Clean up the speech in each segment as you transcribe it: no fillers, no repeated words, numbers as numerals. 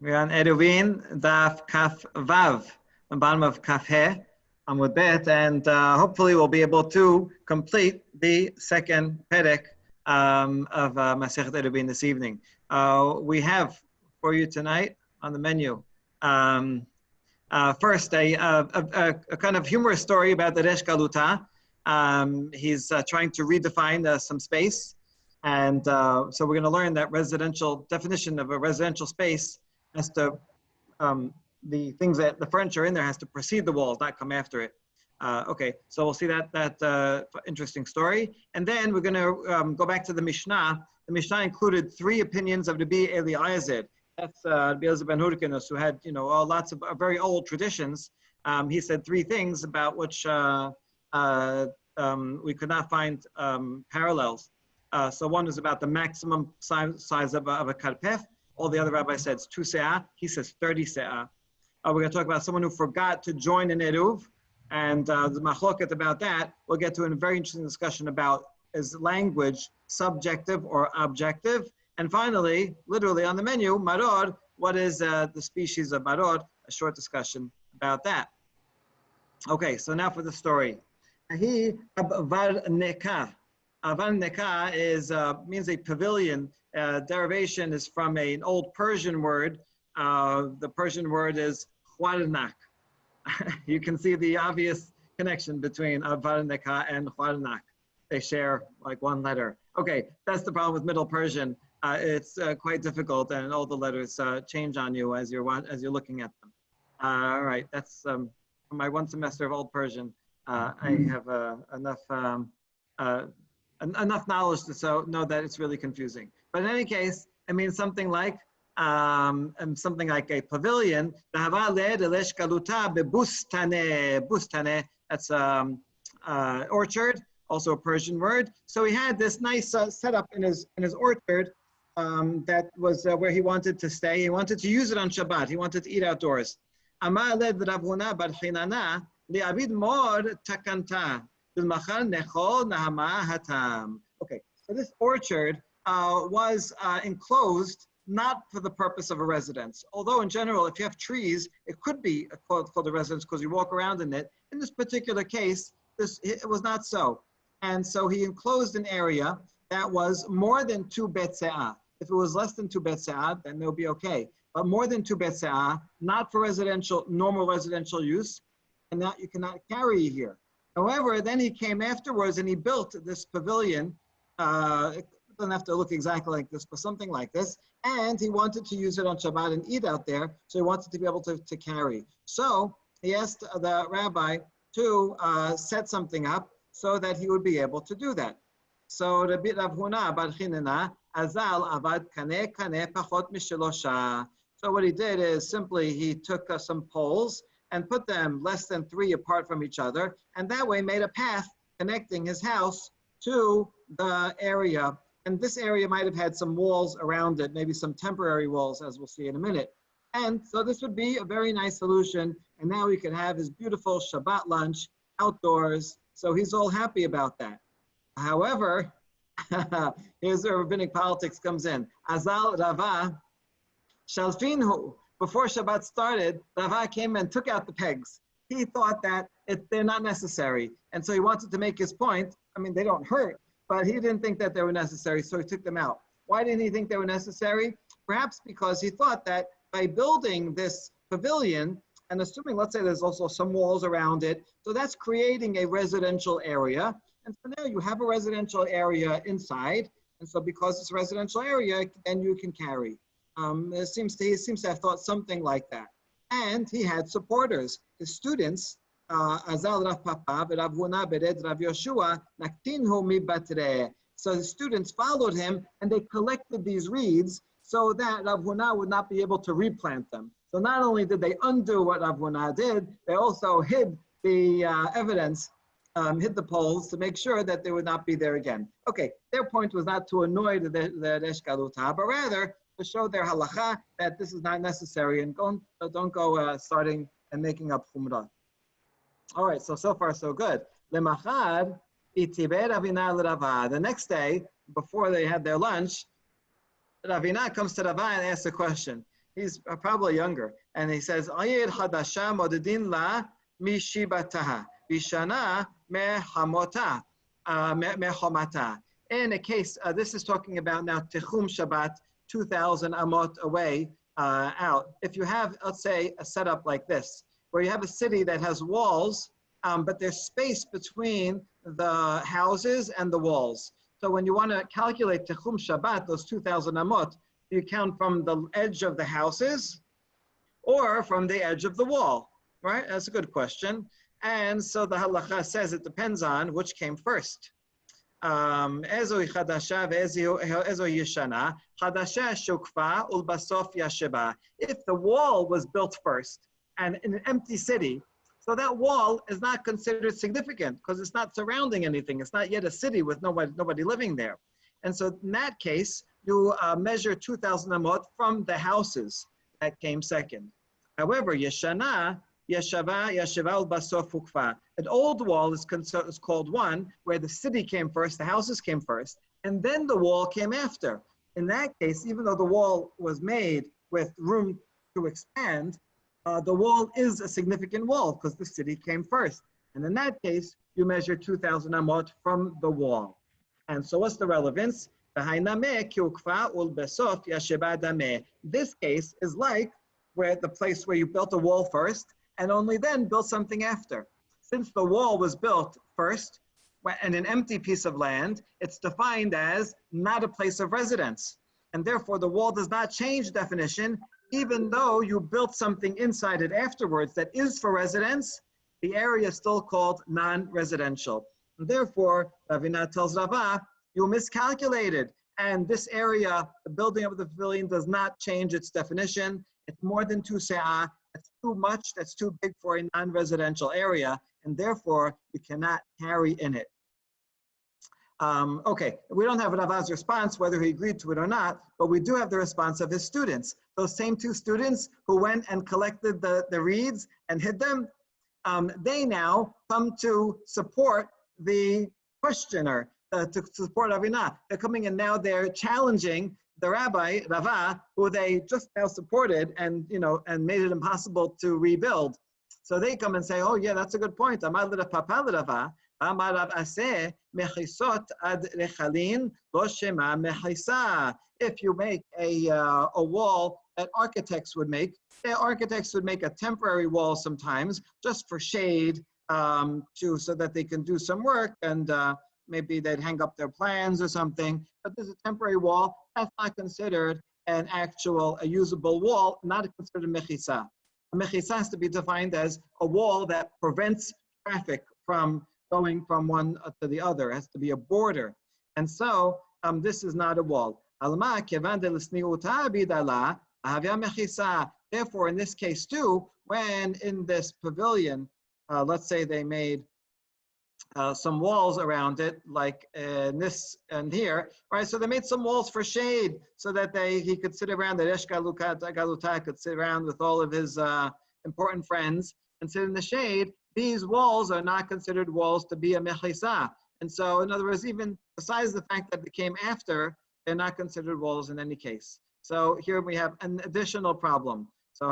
We're on Eruvin, Daf Kaf Vav, the bottom of Kaf He, Amud Bet, and hopefully we'll be able to complete the second Perek of Masechet Eruvin this evening. We have for you tonight on the menu, first a kind of humorous story about the Resh Galuta. He's trying to redefine some space, and so we're going to learn that residential definition of a residential space has to, the things that the furniture in there has to precede the walls, not come after it. Okay, so we'll see that interesting story. And then we're going to go back to the Mishnah. The Mishnah included three opinions of Rabbi Eliezer. That's Rabbi Eliezer ben Hurrikanus, who had, lots of very old traditions. He said three things about which we could not find parallels. So one is about the maximum size of a karpef. All the other rabbis said it's 2 se'ah. He says 30 se'ah. We're going to talk about someone who forgot to join an eruv, and the machloket about that. We'll get to a very interesting discussion about is language subjective or objective. And finally, literally on the menu, maror, what is the species of maror? A short discussion about that. Okay, so now for the story. He avar nekah. Avar nekah is means a pavilion. Derivation is from an old Persian word. The Persian word is khwarnak. You can see the obvious connection between avar nekah and khwarnak. They share like one letter. Okay, that's the problem with Middle Persian. It's quite difficult, and all the letters change on you as you're looking at them. All right, that's from my one semester of Old Persian. I have enough knowledge to know that it's really confusing. But in any case, it means something like a pavilion. Bustane, that's orchard, also a Persian word. So he had this nice setup in his orchard that was where he wanted to stay. He wanted to use it on Shabbat. He wanted to eat outdoors. Okay, so this orchard was enclosed not for the purpose of a residence. Although in general, if you have trees, it could be called a residence because you walk around in it. In this particular case, it was not so. And so he enclosed an area that was more than 2 bet se'ah. If it was less than 2 bet se'ah, then they'll be okay. But more than 2 bet se'ah, not for normal residential use, and that you cannot carry here. However, then he came afterwards and he built this pavilion. It doesn't have to look exactly like this, but something like this. And he wanted to use it on Shabbat and eat out there, so he wanted to be able to carry. So he asked the rabbi to set something up so that he would be able to do that. So Rabbi Rav Huna bar Chinena azal avad kaneh pachot mishelosha. So what he did is simply he took some poles and put them less than 3 apart from each other, and that way made a path connecting his house to the area. And this area might have had some walls around it, maybe some temporary walls, as we'll see in a minute. And so this would be a very nice solution, and now he can have his beautiful Shabbat lunch outdoors, so he's all happy about that. However, here's where rabbinic politics comes in. Azal Rava Shalfinhu. Before Shabbat started, Rava came and took out the pegs. He thought that they're not necessary. And so he wanted to make his point. I mean, they don't hurt, but he didn't think that they were necessary, so he took them out. Why didn't he think they were necessary? Perhaps because he thought that by building this pavilion, and assuming, let's say there's also some walls around it, so that's creating a residential area. And so now you have a residential area inside. And so because it's a residential area, then you can carry. He seems to have thought something like that. And he had supporters. His students, Azal Rav Papa, Rav Huna Bered Rav Yoshua, Naktinhu mi batre. So the students followed him and they collected these reeds so that Rav Huna would not be able to replant them. So not only did they undo what Rav Huna did, they also hid the evidence, hid the poles to make sure that they would not be there again. Okay, their point was not to annoy the Resh Galuta, but rather to show their halacha that this is not necessary, and don't go starting and making up chumrah. All right, so far so good. The next day, before they had their lunch, Ravina comes to Rava and asks a question. He's probably younger. And he says, Ayir hadasha modedin la mishibataha, bishana mehamota, mehomata. In a case, this is talking about now Tichum Shabbat, 2,000 amot away out. If you have, let's say, a setup like this, where you have a city that has walls, but there's space between the houses and the walls. So when you want to calculate Tichum Shabbat, those 2,000 amot, you count from the edge of the houses or from the edge of the wall, right? That's a good question. And so the halacha says it depends on which came first. Ezo chadasha ve'ezo yeshana, chadasha shukfa ulbasof yasheba. If the wall was built first and in an empty city, so that wall is not considered significant because it's not surrounding anything. It's not yet a city with nobody living there. And so in that case, you measure 2,000 amot from the houses that came second. However, yeshana, yeshava ulbasof hukfa. An old wall is called one where the city came first, the houses came first, and then the wall came after. In that case, even though the wall was made with room to expand, the wall is a significant wall because the city came first. And in that case, you measure 2,000 amot from the wall. And so what's the relevance? This case is like where the place where you built a wall first and only then built something after. Since the wall was built first and an empty piece of land, it's defined as not a place of residence. And therefore the wall does not change definition, even though you built something inside it afterwards that is for residence, the area is still called non-residential. And therefore, Ravina tells Rava, you miscalculated. And this area, the building of the pavilion, does not change its definition. It's more than 2 se'ah. That's too much. That's too big for a non-residential area. And therefore, you cannot carry in it. Okay, we don't have Rava's response, whether he agreed to it or not, but we do have the response of his students. Those same 2 students who went and collected the reeds and hid them, they now come to support the questioner, to support Ravina. They're coming and now they're challenging the rabbi, Rava, who they just now supported and made it impossible to rebuild. So they come and say, oh yeah, that's a good point. If you make a wall that architects would make a temporary wall sometimes just for shade, so that they can do some work and maybe they'd hang up their plans or something. But there's a temporary wall that's not considered a usable wall, not considered mechisa. A mechisa has to be defined as a wall that prevents traffic from going from one to the other. It has to be a border. And so this is not a wall. Therefore, in this case too, when in this pavilion, let's say they made some walls around it, like this and here, right? So they made some walls for shade so that he could sit around, that Resh Galuta could sit around with all of his important friends and sit in the shade. These walls are not considered walls to be a mechisa. And so, in other words, even besides the fact that they came after, they're not considered walls in any case. So here we have an additional problem. So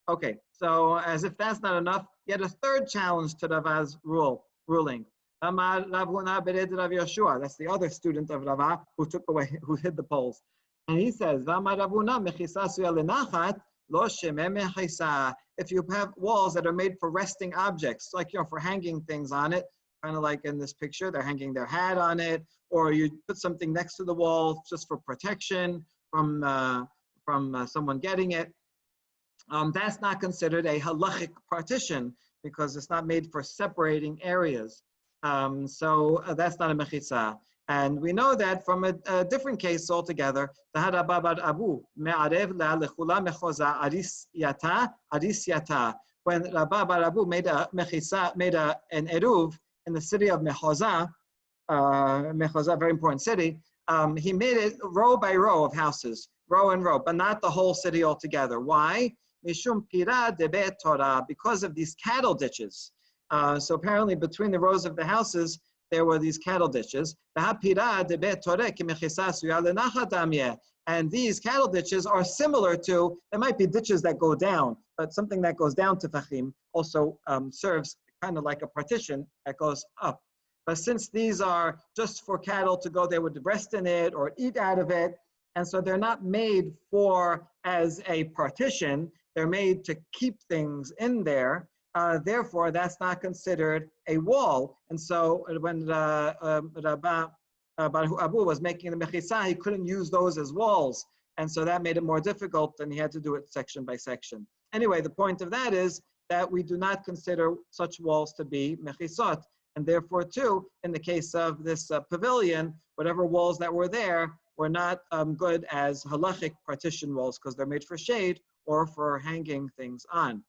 okay, so as if that's not enough, yet a third challenge to Rava's ruling. That's the other student of Rava who hid the poles. And he says, if you have walls that are made for resting objects, like for hanging things on it, kind of like in this picture, they're hanging their hat on it, or you put something next to the wall just for protection from someone getting it. That's not considered a halachic partition because it's not made for separating areas. So that's not a mechitza. And we know that from a different case altogether. When Rabba Bar Abu made a mechitza, made an eruv in the city of Mechoza, very important city, he made it row by row of houses, row and row, but not the whole city altogether. Why? Mishum pira debe Torah, because of these cattle ditches. So apparently between the rows of the houses, there were these cattle ditches. And these cattle ditches are similar to, there might be ditches that go down, but something that goes down to Fachim also serves kind of like a partition that goes up. But since these are just for cattle to go there with the breast in it or eat out of it, and so they're not made for as a partition, they're made to keep things in there. Therefore, that's not considered a wall. And so when Abu was making the mechisa, he couldn't use those as walls. And so that made it more difficult, and he had to do it section by section. Anyway, the point of that is that we do not consider such walls to be mechisot. And therefore, too, in the case of this pavilion, whatever walls that were there were not good as halachic partition walls because they're made for shade or for hanging things on.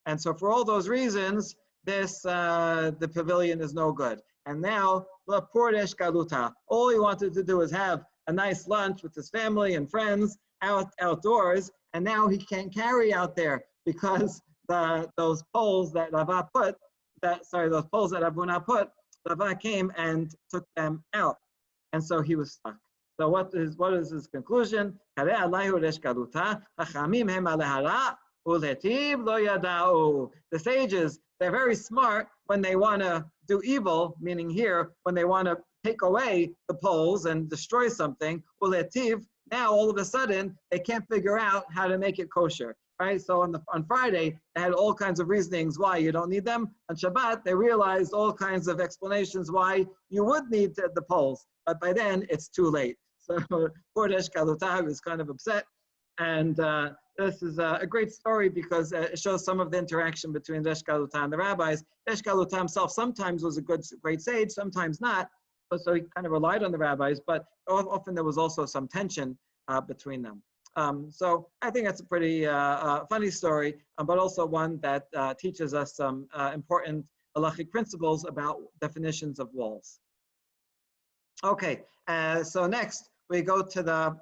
And so for all those reasons, the pavilion is no good. And now, Poresh Galuta, all he wanted to do is have a nice lunch with his family and friends outdoors, and now he can't carry out there because those poles that Rava put, those poles that Abuna put, Rava came and took them out. And so he was stuck. So what is his conclusion? The sages, they're very smart when they want to do evil, meaning here, when they want to take away the poles and destroy something. Now all of a sudden, they can't figure out how to make it kosher. Right? So on Friday, they had all kinds of reasonings why you don't need them. On Shabbat, they realized all kinds of explanations why you would need the poles. But by then, it's too late. So poor Resh Galuta was kind of upset. And this is a great story because it shows some of the interaction between Resh Galuta and the rabbis. Resh Galuta himself sometimes was a great sage, sometimes not. So he kind of relied on the rabbis, but often there was also some tension between them. So I think that's a pretty funny story, but also one that teaches us some important halachic principles about definitions of walls. Okay, so next we go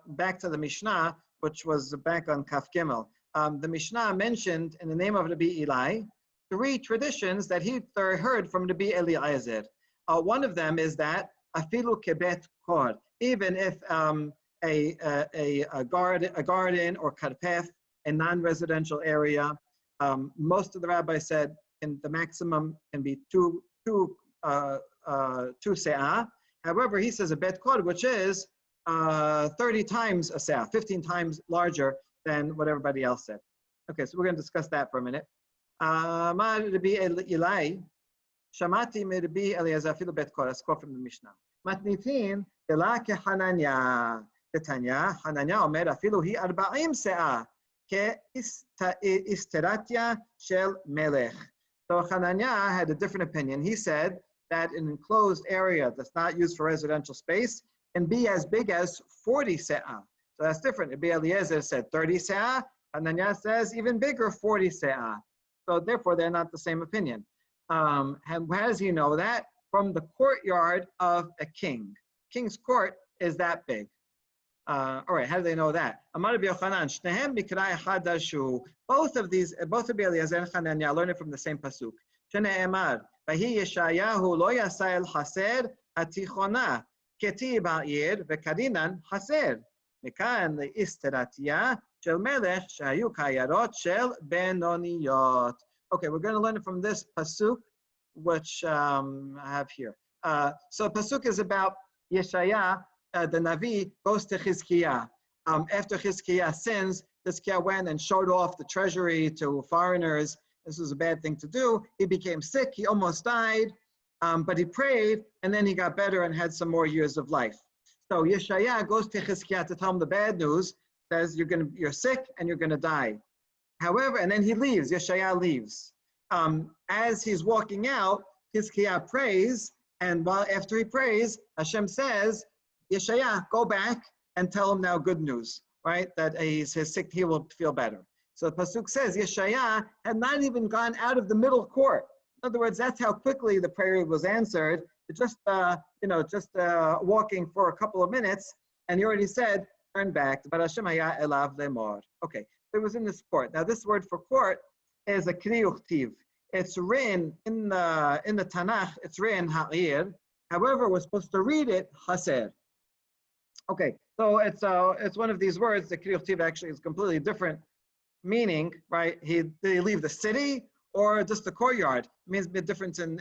back to the Mishnah, which was back on Kaf Gimel. The Mishnah mentioned in the name of Rabbi Eli 3 traditions that he heard from Rabbi Eliezer. One of them is that afilu kebet kor, even if a garden or karpeth, a non-residential area. Most of the rabbis said the maximum can be two se'ah. However, he says a bet kod, which is 30 times a se'ah, 15 times larger than what everybody else said. Okay, so we're going to discuss that for a minute. Shamati Rabbi Eliezer afilu bet kod. Let's quote from the Mishnah. Matnitin ela kehananya. Tanya, Hananya Omer afilu hi 40 se'ah ke-isteratia shel melech. So Hananya had a different opinion. He said that an enclosed area that's not used for residential space can be as big as 40 se'ah. So that's different. Rabbi Eliezer said 30 se'ah. Hananya says even bigger, 40 se'ah. So therefore, they're not the same opinion. And how does he know that? From the courtyard of a king. King's court is that big. All right, how do they know that? Both of these, both of Eliezer and Hananya learn it from the same pasuk. Shne'emar, Vahi Yeshayahu lo yasa el haser hatichona keti ba'ir vekarinan haser. Mekan le'isteratia shel melech shayu kayarot shel benoniyot. Okay, we're going to learn it from this pasuk, which I have here. So pasuk is about Yeshaya. The Navi goes to Chizkiah. After Chizkiah sins, Chizkiah went and showed off the treasury to foreigners. This was a bad thing to do. He became sick. He almost died, but he prayed, and then he got better and had some more years of life. So Yeshaya goes to Chizkiah to tell him the bad news, says you're sick and you're going to die. However, and then he leaves. Yeshaya leaves. As he's walking out, Chizkiah prays, and after he prays, Hashem says, Yeshaya, go back and tell him now good news, right? That he's sick, he will feel better. So the pasuk says Yeshaya had not even gone out of the middle court. In other words, that's how quickly the prayer was answered. Just walking for a couple of minutes, and he already said, turn back. But Hashem haya elav lemor. Okay, so it was in this court. Now this word for court is a kri uchtiv. It's written in the Tanakh. It's written ha'ir. However, we're supposed to read it chaser. Okay, so it's one of these words. The Kriya Tiv actually is completely different meaning, right? They leave the city or just the courtyard. It means a difference in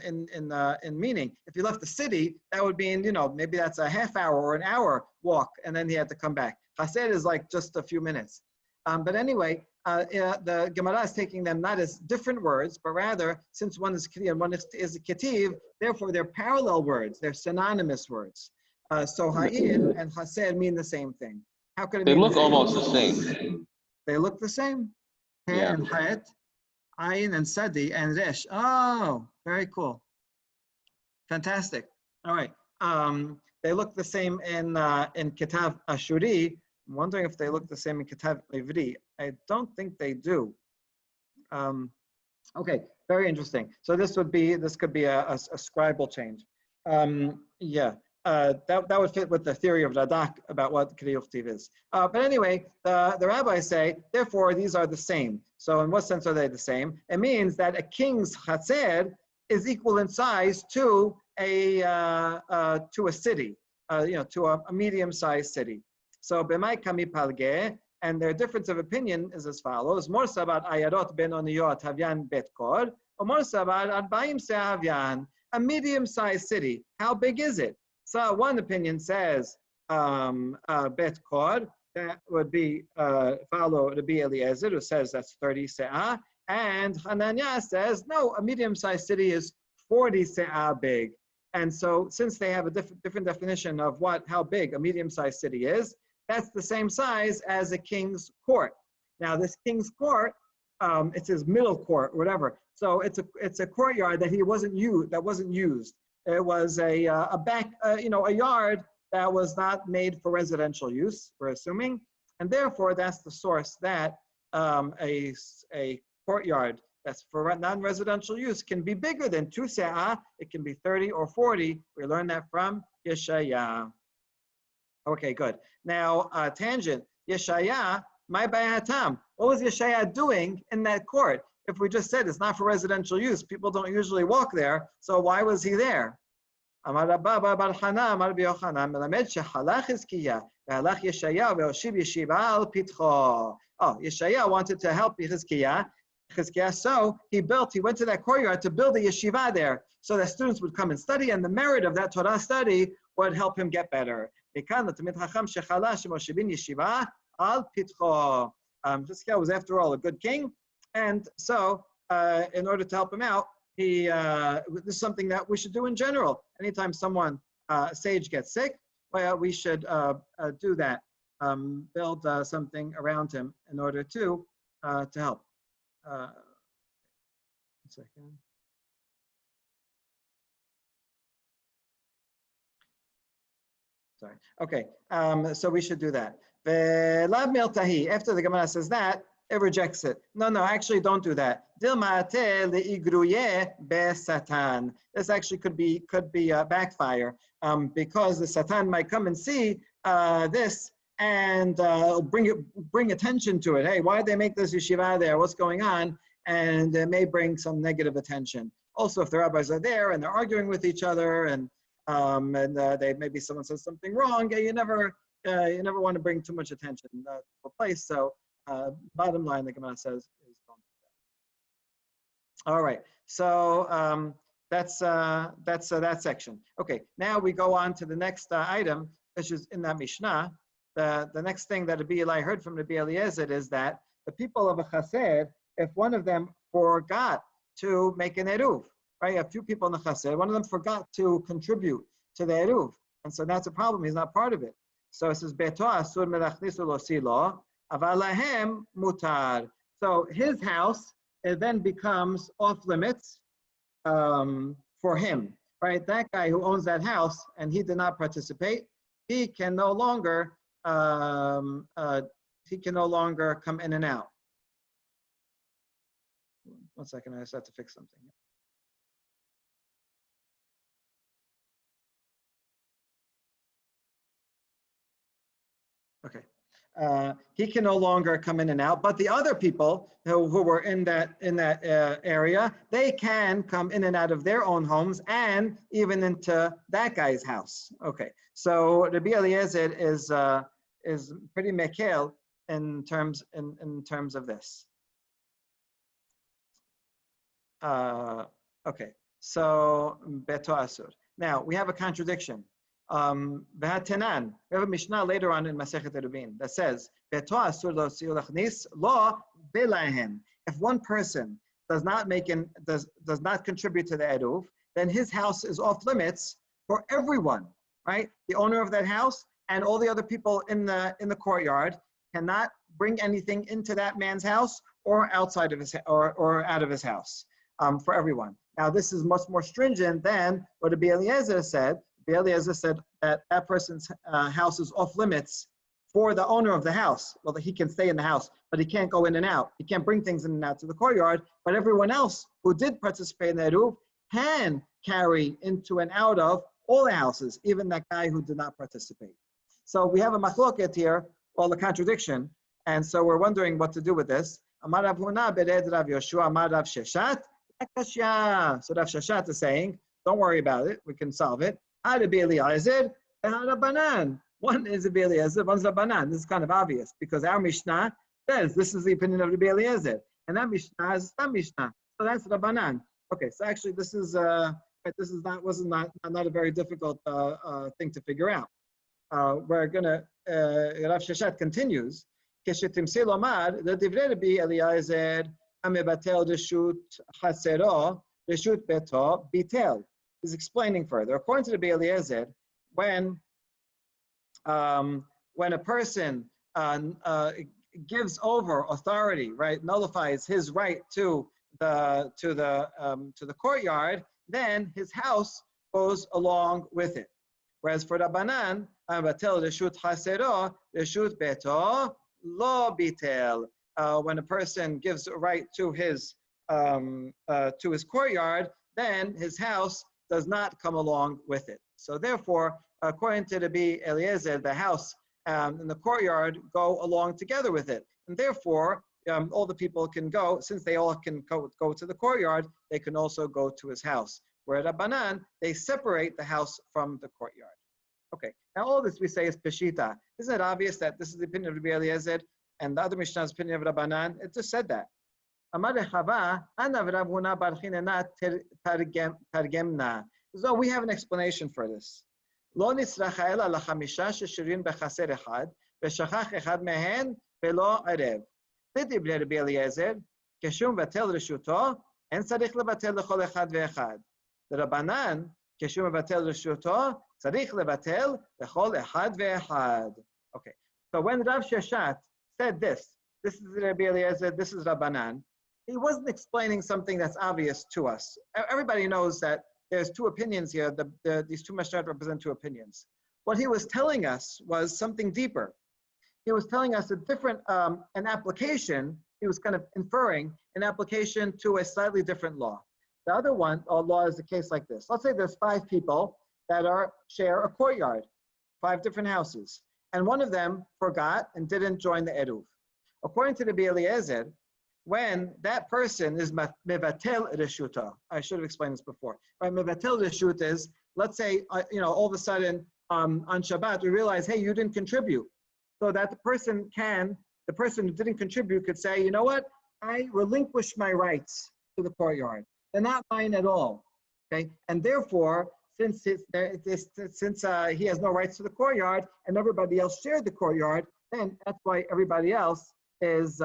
meaning. If he left the city, that would mean, maybe that's a half hour or an hour walk, and then he had to come back. Chaser is like just a few minutes. But anyway, the Gemara is taking them not as different words, but rather, since one is Kriya and one is Ketiv, therefore they're parallel words, they're synonymous words. So Ha'in and Chaser mean the same thing. How could it mean? They look almost the same. They look the same. He Yeah. and Chet, Ayin and Sadi and Resh. Oh, very cool. Fantastic. All right. They look the same in Kitav Ashuri. I'm wondering if they look the same in Kitav Ivri. I don't think they do. Okay, very interesting. So this could be a scribal change. Yeah. That would fit with the theory of Radak about what Kriya Uchtiv is. But anyway, the rabbis say, therefore, these are the same. So in what sense are they the same? It means that a king's chatzer is equal in size to a city, to a medium-sized city. So b'mai kami palge, and their difference of opinion is as follows: More sabat ayarot benoniyot havyan bet kor, or more sabat arbaim se havyan, a medium-sized city. How big is it? So one opinion says bet kor, that would be follow Rabbi Eliezer, who says that's 30 se'ah, and Hananya says no, a medium-sized city is 40 se'ah big. And so since they have a different definition of how big a medium-sized city is, that's the same size as a king's court. Now this king's court, it's his middle court, or whatever. So it's a courtyard that wasn't used. It was a yard that was not made for residential use, we're assuming, and therefore that's the source that a courtyard that's for non-residential use can be bigger than 2 se'ah. It can be 30 or 40. We learned that from Yeshaya. Okay, good. Now, tangent. Yeshaya, my bayatam. What was Yeshaya doing in that court? If we just said it's not for residential use, people don't usually walk there, so why was he there? Amar Rabba bar Hana, Amar B'Yochanan, melamed shehalach Hizkiya, vehalach Yeshaya, ve'oshiv yeshiva al pitcho. Oh, Yeshaya wanted to help Hizkiya, so he went to that courtyard to build a yeshiva there, so that students would come and study, and the merit of that Torah study would help him get better. Hizkiya was, after all, a good king, and so in order to help him out, this is something that we should do in general. Anytime someone, a sage, gets sick, well, we should do that. Build something around him in order to help. 1 second. Sorry. Okay. So we should do that. After the Gemara says that, it rejects it. No, actually don't do that. This actually could be a backfire, because the Satan might come and see this and bring attention to it. Hey, why did they make this yeshiva there? What's going on? And it may bring some negative attention. Also, if the rabbis are there and they're arguing with each other, and maybe someone says something wrong, you never want to bring too much attention to a place. So bottom line, the Gemara says is don't do that. All right, so that's that section. Okay, now we go on to the next item, which is in that Mishnah. The next thing that Rabbi Eli heard from Rabbi Eliezer is that the people of a chaser, if one of them forgot to make an eruv, right? You have two people in the chaser, one of them forgot to contribute to the eruv, and so that's a problem. He's not part of it. So it says beto asur melachnisu lo silo, aval lahem mutar. So his house, it then becomes off limits for him, right? That guy who owns that house and he did not participate, he can no longer come in and out. 1 second, I just have to fix something. Okay. he can no longer come in and out. But the other people who were in that area, they can come in and out of their own homes and even into that guy's house. Okay, so Rabbi Eliezer is pretty mekel in terms of this. Okay, so beto asur. Now we have a contradiction. V'hatenan. We have a Mishnah later on in Masechet Eruvin that says beto asur lo siulachnis lo belahem. If one person does not contribute to the eruv, then his house is off limits for everyone. Right, the owner of that house and all the other people in the courtyard cannot bring anything into that man's house or outside of his or out of his house. For everyone. Now, this is much more stringent than what Rabbi Eliezer said. Rabbi Eliezer said that person's house is off limits for the owner of the house. Well, he can stay in the house, but he can't go in and out. He can't bring things in and out to the courtyard. But everyone else who did participate in the eruv can carry into and out of all the houses, even that guy who did not participate. So we have a machloket here, or the contradiction, and so we're wondering what to do with this. Amar Rav Huna bered Rav Yoshua Amar Rav Sheshat. So Rav Sheshat is saying, don't worry about it, we can solve it. Rabbi Eliezer and Rabbanan. One is Rabbi Eliezer, one's Rabbanan. This is kind of obvious because our Mishnah says this is the opinion of Rabbi Eliezer, and that Mishnah is some Mishnah. So that's Rabbanan. Okay, so actually this is not a very difficult thing to figure out. We're gonna Rav Sheshat continues. כשתמצא לומר, לדברי רבי אליעזר, המבטל רשות חסרו, רשות ביתו, ביטל. He's explaining further. According to Rabbi Eliezer, when a person gives over authority, right, nullifies his right to the courtyard, then his house goes along with it. Whereas for Rabbanan, המבטל רשות חסרו, רשות ביתו, lo bitel. When a person gives a right to his courtyard, then his house does not come along with it. So therefore, according to Rabbi Eliezer, the house and the courtyard go along together with it, and therefore all the people can go. Since they all can go to the courtyard, they can also go to his house. Where at Rabbanan, they separate the house from the courtyard. Okay, now all this we say is Peshita. Isn't it obvious that this is the opinion of Rabbi Eliezer and the other Mishnah's opinion of Rabbanan? It just said that. So we have an explanation for this. לא נצרכה אלא לחמישה ששורין בחסר אחד, ושכח אחד מהן ולא ערב. לדברי רבי אליעזר, כשהוא מבטל רשותו, אין צריך לבטל לכל אחד ואחד. לרבנן, כשהוא מבטל רשותו, צריך לבטל לכל אחד ואחד. Okay, so when Rav Sheshat said this is Rabbi Eliezer, this is Rabbanan, he wasn't explaining something that's obvious to us. Everybody knows that there's two opinions here. These two Mishnayot represent two opinions. What he was telling us was something deeper. He was telling us a different, an application. He was kind of inferring an application to a slightly different law. The other one, law is a case like this. Let's say there's 5 people that share a courtyard, 5 different houses, and one of them forgot and didn't join the eruv. According to the Rabbi Eliezer, when that person is mevatel reshuta, I should have explained this before. Right, mevatel reshut is, let's say, all of a sudden on Shabbat we realize, hey, you didn't contribute, so that the person who didn't contribute could say, you know what, I relinquish my rights to the courtyard. They're not mine at all. Okay, and therefore, since he has no rights to the courtyard and everybody else shared the courtyard, then that's why everybody else is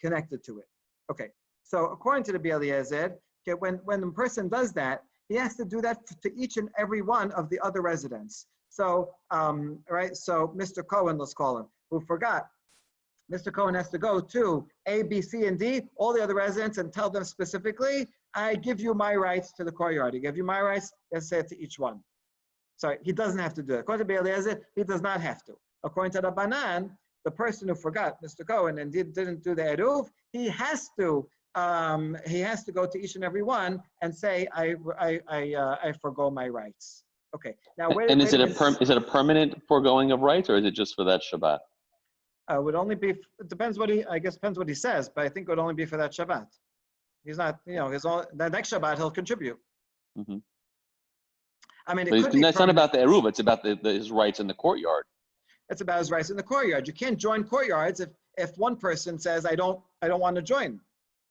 connected to it. Okay, so according to the Rabbi Eliezer, when the person does that, he has to do that to each and every one of the other residents. So, right, so Mr. Cohen, let's call him, who forgot. Mr. Cohen has to go to A, B, C, and D, all the other residents, and tell them specifically, I give you my rights to the courtyard. I give you my rights, let's say it to each one. Sorry, he doesn't have to do it. According to Rabbi Eliezer, he does not have to. According to Rabbanan, the person who forgot, Mr. Cohen, and didn't do the eruv, he has to go to each and every one and say, I forgo my rights. Okay. Now, is it a permanent foregoing of rights, or is it just for that Shabbat? would only be, it depends what depends what he says, but I think it would only be for that Shabbat. He's not, the next Shabbat he'll contribute. Mm-hmm. I mean, But it's not about the Eruv, it's about his rights in the courtyard. It's about his rights in the courtyard. You can't join courtyards if one person says, I don't want to join,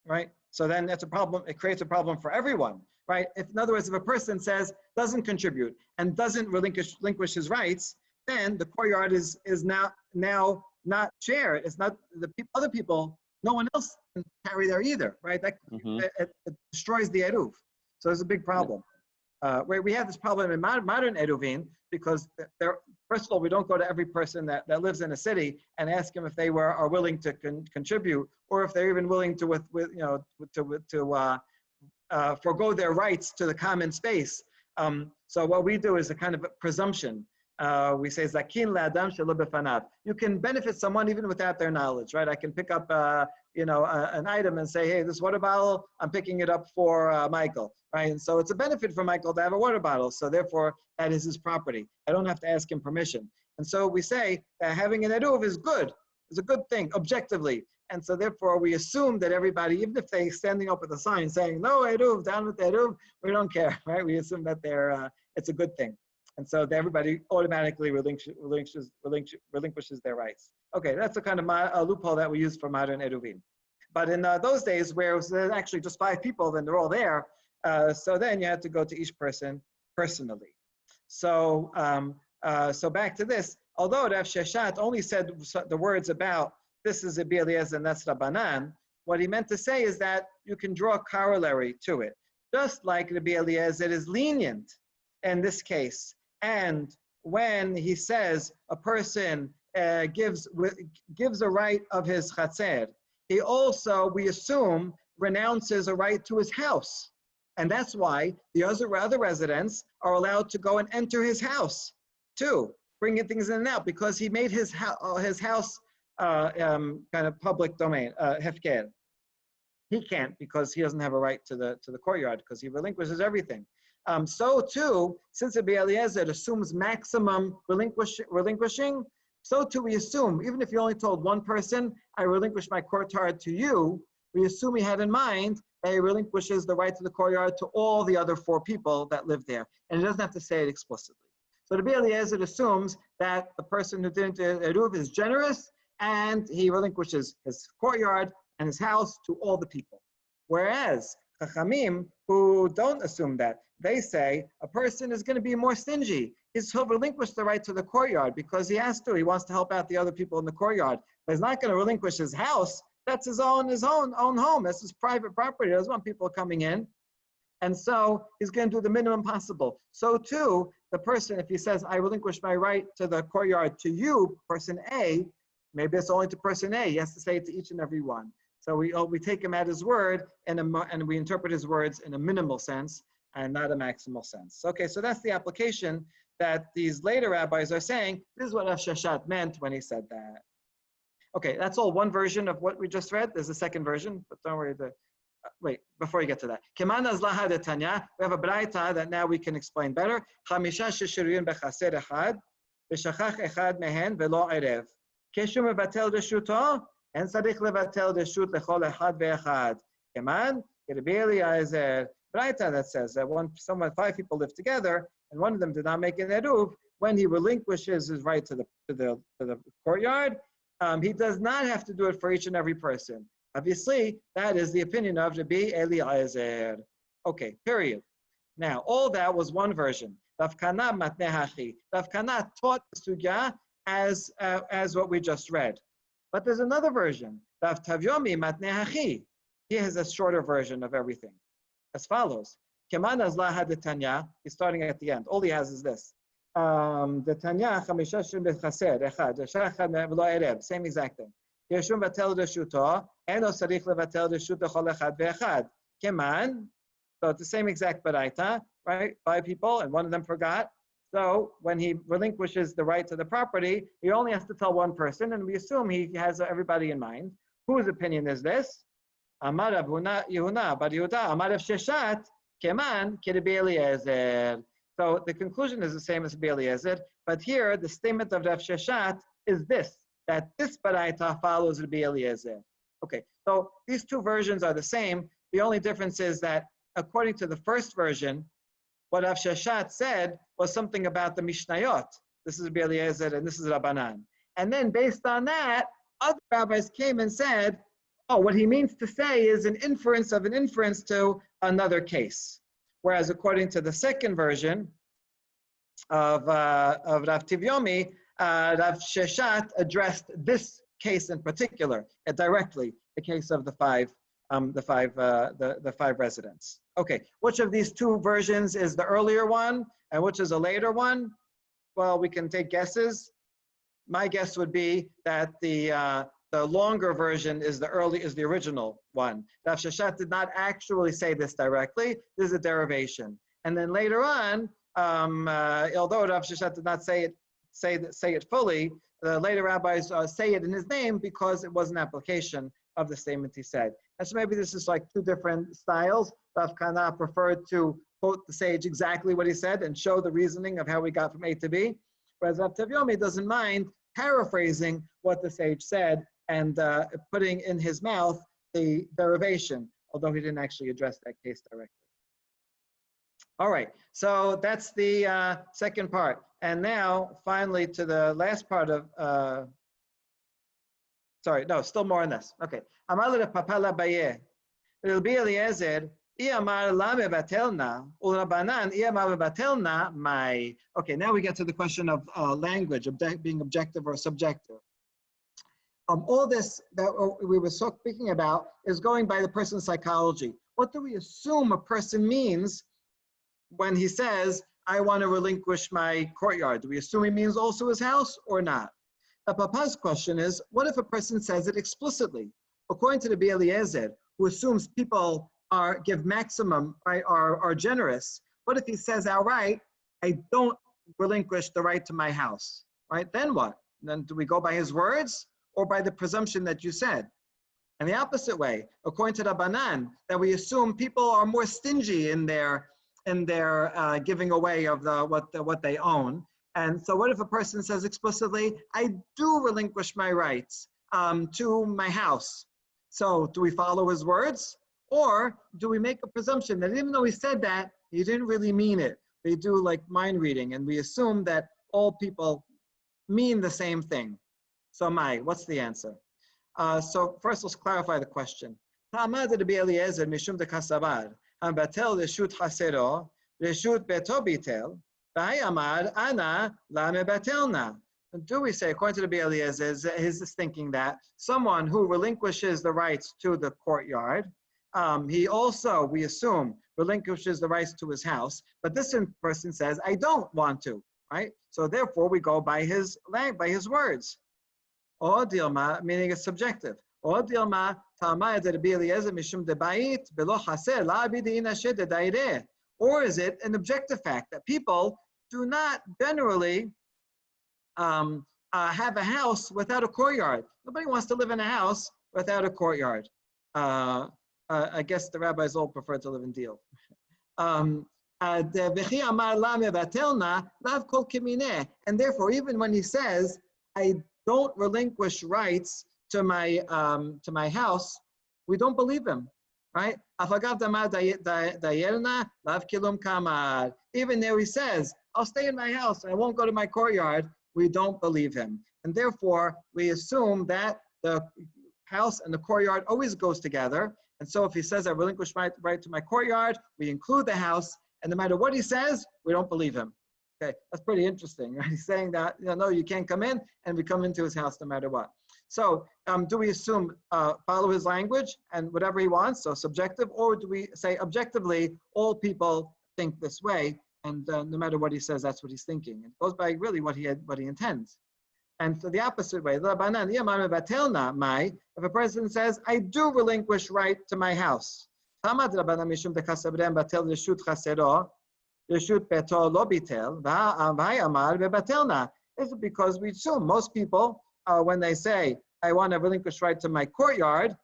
right? So then that's a problem. It creates a problem for everyone, right? In other words, if a person says, doesn't contribute and doesn't relinquish his rights, then the courtyard is now not shared. It's not other people, no one else can carry there either, right? That it destroys the Eruv. So there's a big problem. Where we have this problem in modern Eruvin, because first of all, we don't go to every person that lives in a city and ask them if they are willing to contribute, or if they're even willing to forego their rights to the common space. So what we do is a kind of a presumption. We say zakin le'adam shelo b'fanav. You can benefit someone even without their knowledge, right? I can pick up an item and say, hey, this water bottle, I'm picking it up for Michael, right? And so it's a benefit for Michael to have a water bottle. So therefore, that is his property. I don't have to ask him permission. And so we say that having an eruv is good. It's a good thing, objectively. And so therefore, we assume that everybody, even if they're standing up with a sign saying, no eruv, down with the eruv, we don't care, right? We assume that it's a good thing. And so everybody automatically relinquishes their rights. Okay, that's a kind of a loophole that we use for modern Eruvin. But in those days where it was actually just 5 people, then they're all there. So then you had to go to each person personally. So back to this, although Rav Sheshat only said the words about this is Rabbi Eliezer and that's Rabbanan, what he meant to say is that you can draw a corollary to it. Just like Rabbi Eliezer is lenient in this case. And when he says a person gives a right of his chatzer, he also, we assume, renounces a right to his house. And that's why the other residents are allowed to go and enter his house too, bringing things in and out, because he made his house kind of public domain, hefker. He can't, because he doesn't have a right to the courtyard, because he relinquishes everything. So too, since Rabbi Eliezer assumes maximum relinquishing, so too we assume, even if you only told one person, I relinquish my courtyard to you, we assume he had in mind that he relinquishes the right to the courtyard to all the other 4 people that live there. And he doesn't have to say it explicitly. So Rabbi Eliezer assumes that the person who didn't eruv is generous, and he relinquishes his courtyard and his house to all the people. Whereas Chachamim, who don't assume that, they say a person is going to be more stingy. He'll relinquish the right to the courtyard because he has to. He wants to help out the other people in the courtyard. But he's not going to relinquish his house. That's his own home. That's his private property. He doesn't want people coming in. And so he's going to do the minimum possible. So too, the person, if he says, I relinquish my right to the courtyard to you, person A, maybe it's only to person A. He has to say it to each and every one. So we take him at his word and we interpret his words in a minimal sense and not a maximal sense. Okay, so that's the application that these later rabbis are saying. This is what Rav Sheshat meant when he said that. Okay, that's all one version of what we just read. There's a second version, but don't worry. Wait, before you get to that. Keman azlaha de Tanya, we have a braita that now we can explain better. Chamisha sheshiruyun bechaser echad, v'shachach echad mehen velo erev. Keshu mevatel reshuto, en tzarich levatel reshut lechol echad ve'echad. Keman, Rabbi Eliezer, braita that says that when 5 people live together, and one of them did not make an eruv, when he relinquishes his right to the courtyard, he does not have to do it for each and every person. Obviously, that is the opinion of Rabbi Eliezer. Okay, period. Now, all that was one version. Rav Kana matneh hachi. Rav Kana taught the sugya as what we just read. But there's another version. Rav Tavyomi matneh hachi. He has a shorter version of everything. As follows. Keman azlaha de Tanya. He's starting at the end. All he has is this. The Tanya chamisha shum bechaser echad shachad v'lo erev. Same exact thing. Yeshum vatel reshuto eno sarich levatel reshut lechol echad ve'echad. Keman. So it's the same exact baraita, right? 5 people and one of them forgot. So when he relinquishes the right to the property, he only has to tell one person, and we assume he has everybody in mind. Whose opinion is this? Amar Rav Yehuna bar Yehuda Amar Rav Sheshat Keman Rabbi Eliezer. So the conclusion is the same as Rabbi Eliezer, but here the statement of Rav Sheshat is this. that this baraita follows Rabbi Eliezer. Okay, so these two versions are the same. The only difference is that according to the first version, what Rav Sheshet said was something about the Mishnayot. This is Rabbi Eliezer and this is Rabbanan. And then based on that, other rabbis came and said, oh, what he means to say is an inference of an inference to another case. Whereas according to the second version of Rav Tivyomi, Rav Sheshet addressed this case in particular, directly, the case of the five residents. Okay, which of these two versions is the earlier one and which is a later one? Well, we can take guesses. My guess would be that the longer version is the original one. Rav Sheshet did not actually say this directly. This is a derivation. And then later on, although Rav Sheshet did not say it fully, the later rabbis say it in his name because it was an application of the statement he said. And so maybe this is like two different styles. Rav Kana preferred to quote the sage exactly what he said and show the reasoning of how we got from A to B, whereas Rav Tivyomi doesn't mind paraphrasing what the sage said and putting in his mouth the derivation, although he didn't actually address that case directly. All right, so that's the second part. And now, finally, to the last part of, still more on this. Okay. Amar le Papa Baye, Rabbi Eliezer, Iamar la mebatelna, Urabanan, Iamar mebatelna, my. Okay, now we get to the question of language, being objective or subjective. All this that we were speaking about is going by the person's psychology. What do we assume a person means when he says, I want to relinquish my courtyard? Do we assume he means also his house or not? Papa's question is, what if a person says it explicitly? According to the Rabbi Eliezer, who assumes people give maximum, right, are generous, what if he says outright, I don't relinquish the right to my house, right? Then what? Then do we go by his words or by the presumption that you said? And the opposite way, according to Rabbanan, that we assume people are more stingy in their giving away of what they own. And so what if a person says explicitly, I do relinquish my rights to my house? So do we follow his words? Or do we make a presumption that even though he said that, he didn't really mean it? They do like mind reading, and we assume that all people mean the same thing. So what's the answer? So first let's clarify the question. Batel reshut hasero, reshut beto bitel, v'hayamad ana lame batelna. Do we say, according to the Rabbi Eliezer, is thinking that someone who relinquishes the rights to the courtyard, he also, we assume, relinquishes the rights to his house, but this person says, I don't want to, right? So therefore, we go by his words. Or dilma, meaning it's subjective. Or dilma, or is it an objective fact that people do not generally have a house without a courtyard? Nobody wants to live in a house without a courtyard. I guess the rabbis all prefer to live in Deal. And therefore, even when he says, I don't relinquish rights to my house, we don't believe him, right? Even there he says, I'll stay in my house, I won't go to my courtyard, we don't believe him. And therefore, we assume that the house and the courtyard always goes together. And so if he says, I relinquish my right to my courtyard, we include the house, and no matter what he says, we don't believe him. Okay, that's pretty interesting, right? He's saying that, no, you can't come in, and we come into his house no matter what. So do we assume follow his language and whatever he wants, so subjective, or do we say objectively, all people think this way, and no matter what he says, that's what he's thinking? It goes by really what he intends. And so the opposite way, if a person says, I do relinquish right to my house, is it because we assume most people, when they say, I want to relinquish right to my courtyard,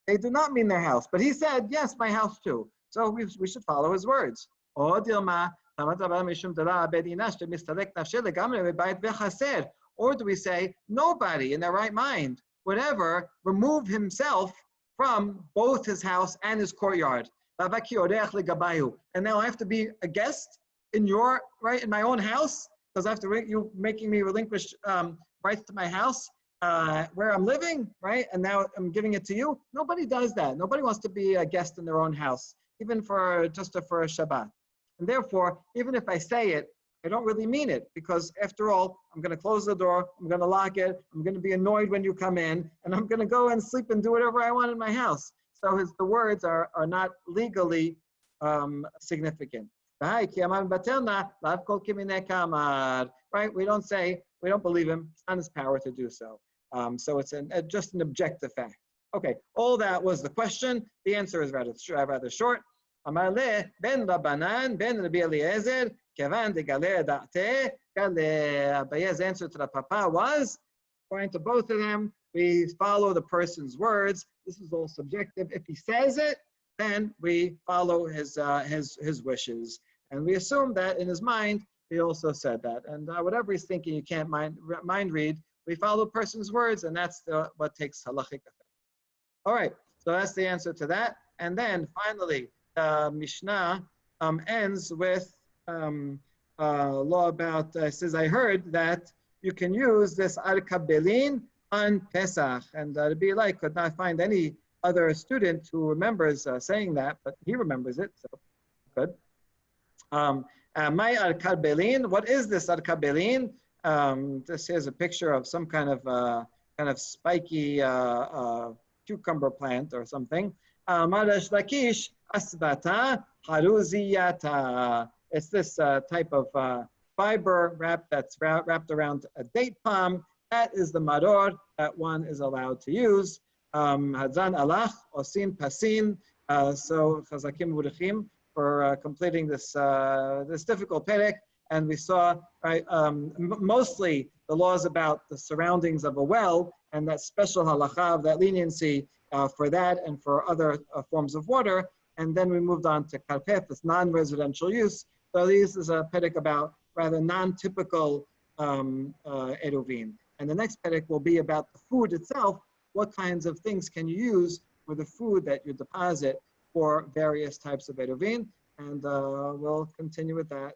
they do not mean their house. But he said, yes, my house too. So we should follow his words. Or Or do we say nobody in their right mind would ever remove himself from both his house and his courtyard? And now I have to be a guest in my own house, because I have to you making me relinquish rights to my house where I'm living, right? And now I'm giving it to you. Nobody does that. Nobody wants to be a guest in their own house, even for a Shabbat. And therefore, even if I say it, I don't really mean it, because after all, I'm going to close the door, I'm going to lock it, I'm going to be annoyed when you come in, and I'm going to go and sleep and do whatever I want in my house. So the words are not legally significant. Right? We don't believe him. It's not his power to do so. So it's just an objective fact. Okay, all that was the question. The answer is rather short. Amar le ben Rabbanan ben Rabbi Eliezer kevan de galer da'te galer. Abaye's answer to the papa was, according to both of them, we follow the person's words. This is all subjective. If he says it, then we follow his wishes. And we assume that in his mind, he also said that. And whatever he's thinking, you can't mind read. We follow the person's words, and that's what takes halachic effect. All right, so that's the answer to that. And then finally, Mishnah ends with law about, says, I heard that you can use this al-kabelin on Pesach. And Rabbi Eli could not find any other student who remembers saying that, but he remembers it, so good. My al-kabelin, what is this al-kabelin? This is a picture of some kind of spiky cucumber plant or something. Marash lakish asbata haruziyata. It's this type of fiber that's wrapped around a date palm. That is the maror that one is allowed to use. Hadzan alach osin pasin. So chazakim v'uruchim for completing this difficult perek. And we saw, right, mostly the laws about the surroundings of a well and that special halacha of that leniency for that and for other forms of water. And then we moved on to karpef, this non-residential use. So this is a perek about rather non-typical eruvin. And the next perek will be about the food itself. What kinds of things can you use for the food that you deposit for various types of eruvin? And we'll continue with that.